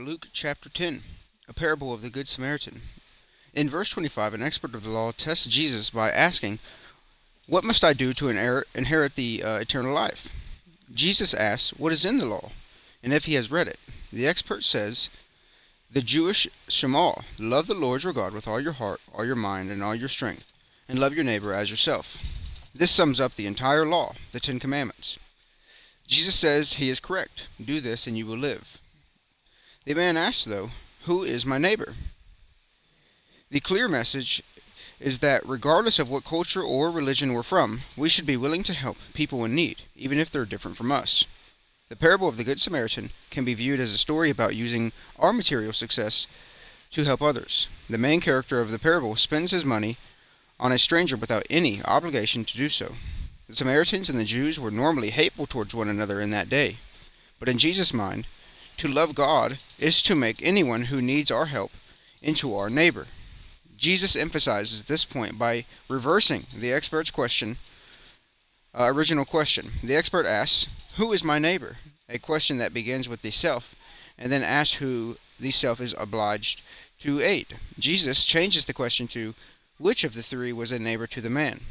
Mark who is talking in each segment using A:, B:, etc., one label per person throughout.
A: Luke chapter 10, a parable of the Good Samaritan. In verse 25, an expert of the law tests Jesus by asking, "What must I do to inherit the eternal life?" Jesus asks, "What is in the law?" and if he has read it. The expert says, "The Jewish Shema, love the Lord your God with all your heart, all your mind, and all your strength, and love your neighbor as yourself." This sums up the entire law, the Ten Commandments. Jesus says he is correct. Do this and you will live. The man asks, though, "Who is my neighbor?" The clear message is that regardless of what culture or religion we're from, we should be willing to help people in need, even if they're different from us. The parable of the Good Samaritan can be viewed as a story about using our material success to help others. The main character of the parable spends his money on a stranger without any obligation to do so. The Samaritans and the Jews were normally hateful towards one another in that day, but in Jesus' mind, to love God is to make anyone who needs our help into our neighbor. Jesus emphasizes this point by reversing the expert's original question. The expert asks, "Who is my neighbor?" A question that begins with the self and then asks who the self is obliged to aid. Jesus changes the question to which of the three was a neighbor to the man,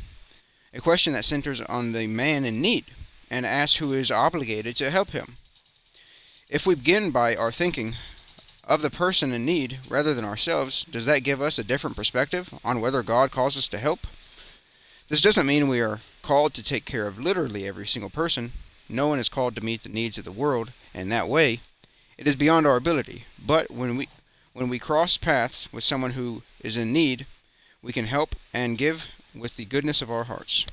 A: a question that centers on the man in need and asks who is obligated to help him. If we begin by our thinking of the person in need rather than ourselves, does that give us a different perspective on whether God calls us to help? This doesn't mean we are called to take care of literally every single person. No one is called to meet the needs of the world in that way. It is beyond our ability. But when we cross paths with someone who is in need, we can help and give with the goodness of our hearts.